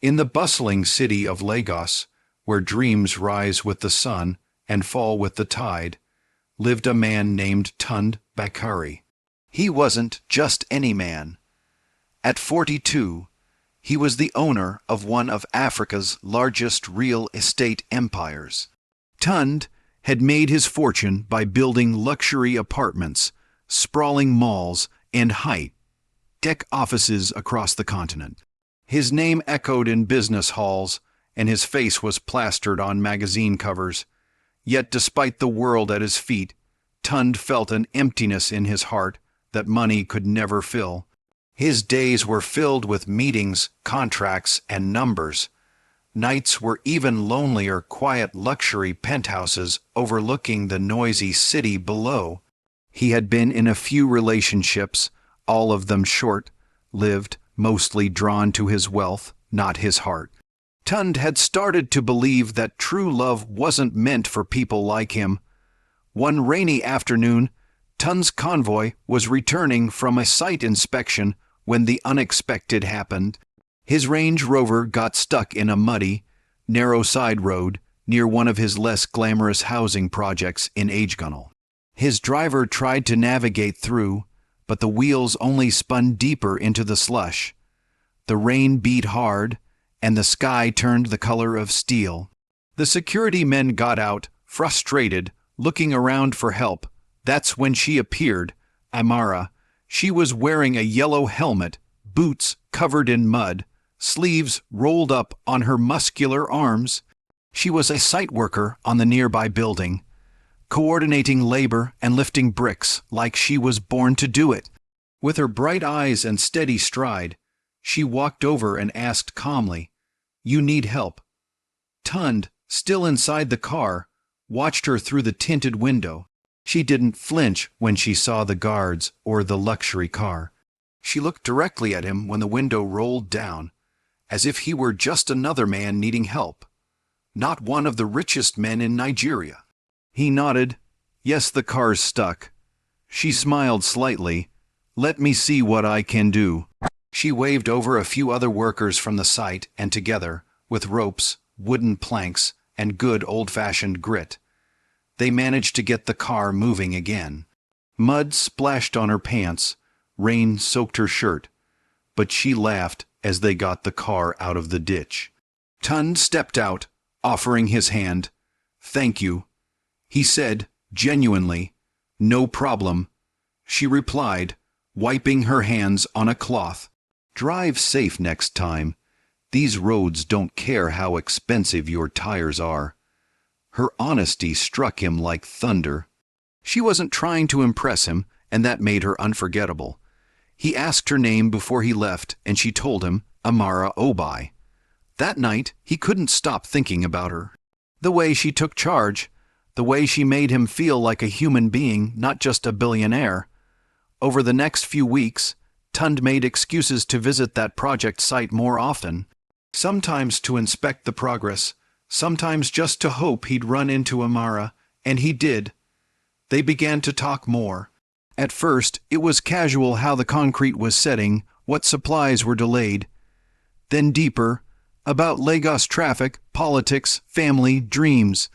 In the bustling city of Lagos, where dreams rise with the sun and fall with the tide, lived a man named Tund Bakari. He wasn't just any man. At 42, he was the owner of one of Africa's largest real estate empires. Tund had made his fortune by building luxury apartments, sprawling malls, and high-tech offices across the continent. His name echoed in business halls, and his face was plastered on magazine covers. Yet despite the world at his feet, Tund felt an emptiness in his heart that money could never fill. His days were filled with meetings, contracts, and numbers. Nights were even lonelier, quiet luxury penthouses overlooking the noisy city below. He had been in a few relationships, all of them short-lived, mostly drawn to his wealth, not his heart. Tund had started to believe that true love wasn't meant for people like him. One rainy afternoon, Tund's convoy was returning from a site inspection when the unexpected happened. His Range Rover got stuck in a muddy, narrow side road near one of his less glamorous housing projects in Agegunnel. His driver tried to navigate through, but the wheels only spun deeper into the slush. The rain beat hard, and the sky turned the color of steel. The security men got out, frustrated, looking around for help. That's when she appeared, Amara. She was wearing a yellow helmet, boots covered in mud, sleeves rolled up on her muscular arms. She was a site worker on the nearby building, coordinating labor and lifting bricks like she was born to do it. With her bright eyes and steady stride, she walked over and asked calmly, "You need help?" Tund, still inside the car, watched her through the tinted window. She didn't flinch when she saw the guards or the luxury car. She looked directly at him when the window rolled down, as if he were just another man needing help, not one of the richest men in Nigeria. He nodded. "Yes, the car's stuck." She smiled slightly. "Let me see what I can do." She waved over a few other workers from the site, and together, with ropes, wooden planks, and good old-fashioned grit, they managed to get the car moving again. Mud splashed on her pants, rain soaked her shirt, but she laughed as they got the car out of the ditch. Tund stepped out, offering his hand. "Thank you," he said, genuinely. "No problem," she replied, wiping her hands on a cloth. "Drive safe next time. These roads don't care how expensive your tires are." Her honesty struck him like thunder. She wasn't trying to impress him, and that made her unforgettable. He asked her name before he left, and she told him, Amara Obai. That night, he couldn't stop thinking about her. The way she took charge, the way she made him feel like a human being, not just a billionaire. Over the next few weeks, Tund made excuses to visit that project site more often, sometimes to inspect the progress, sometimes just to hope he'd run into Amara, and he did. They began to talk more. At first, it was casual how the concrete was setting, what supplies were delayed. Then deeper, about Lagos traffic, politics, family, dreams.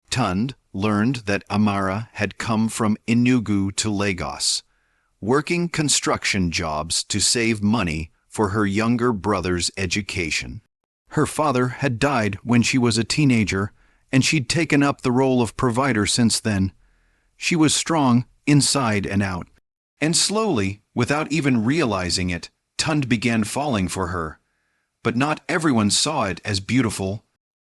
Tund learned that Amara had come from Enugu to Lagos, working construction jobs to save money for her younger brother's education. Her father had died when she was a teenager, and she'd taken up the role of provider since then. She was strong inside and out. And slowly, without even realizing it, Tund began falling for her. But not everyone saw it as beautiful.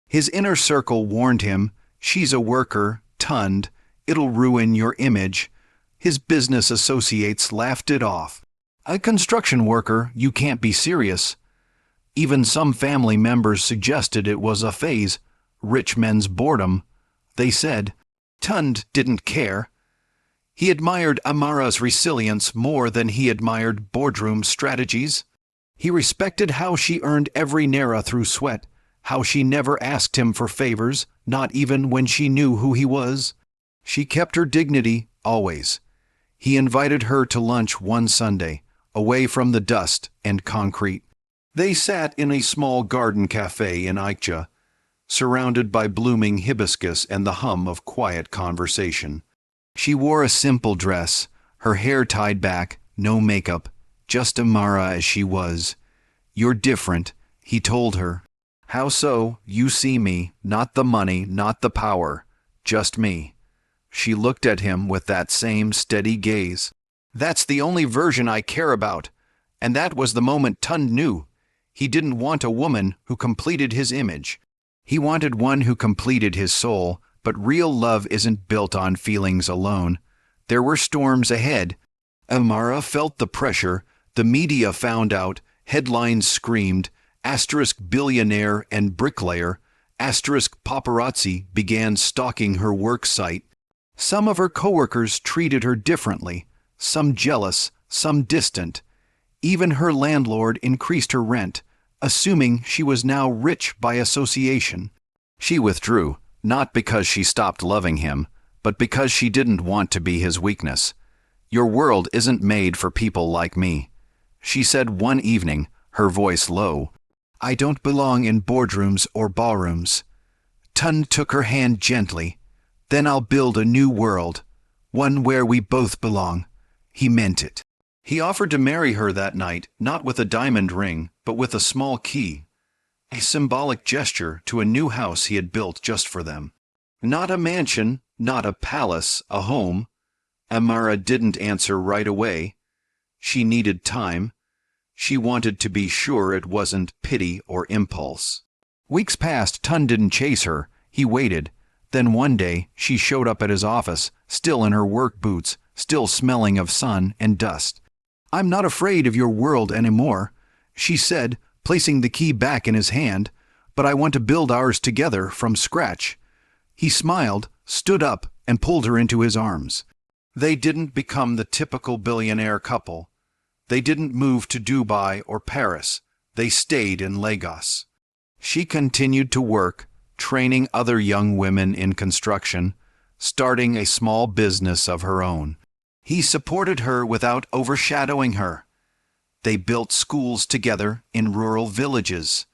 His inner circle warned him, "She's a worker, Tund. It'll ruin your image." His business associates laughed it off. "A construction worker, you can't be serious." Even some family members suggested it was a phase, rich men's boredom. They said. Tund didn't care. He admired Amara's resilience more than he admired boardroom strategies. He respected how she earned every naira through sweat, how she never asked him for favors, not even when she knew who he was. She kept her dignity, always. He invited her to lunch one Sunday, away from the dust and concrete. They sat in a small garden cafe in Aikja, surrounded by blooming hibiscus and the hum of quiet conversation. She wore a simple dress, her hair tied back, no makeup, just Amara as she was. "You're different," he told her. "How so? You see me, not the money, not the power, just me." She looked at him with that same steady gaze. "That's the only version I care about." And that was the moment Tund knew. He didn't want a woman who completed his image. He wanted one who completed his soul, but real love isn't built on feelings alone. There were storms ahead. Amara felt the pressure. The media found out. Headlines screamed. *billionaire and bricklayer. *paparazzi began stalking her work site. Some of her coworkers treated her differently, some jealous, some distant. Even her landlord increased her rent, assuming she was now rich by association. She withdrew, not because she stopped loving him, but because she didn't want to be his weakness. "Your world isn't made for people like me," she said one evening, her voice low. "I don't belong in boardrooms or ballrooms." Tund took her hand gently. "Then I'll build a new world, one where we both belong." He meant it. He offered to marry her that night, not with a diamond ring, but with a small key, a symbolic gesture to a new house he had built just for them. Not a mansion, not a palace, a home. Amara didn't answer right away. She needed time. She wanted to be sure it wasn't pity or impulse. Weeks passed. Tund didn't chase her. He waited. Then one day, she showed up at his office, still in her work boots, still smelling of sun and dust. "I'm not afraid of your world anymore," she said, placing the key back in his hand, "but I want to build ours together from scratch." He smiled, stood up, and pulled her into his arms. They didn't become the typical billionaire couple. They didn't move to Dubai or Paris. They stayed in Lagos. She continued to work, training other young women in construction, starting a small business of her own. He supported her without overshadowing her. They built schools together in rural villages.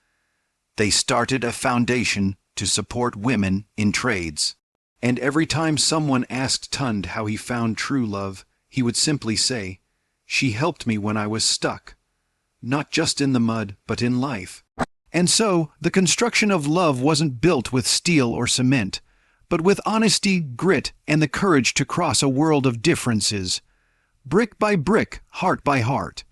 They started a foundation to support women in trades. And every time someone asked Tund how he found true love, he would simply say, "She helped me when I was stuck. Not just in the mud, but in life." And so, the construction of love wasn't built with steel or cement, but with honesty, grit, and the courage to cross a world of differences. Brick by brick, heart by heart.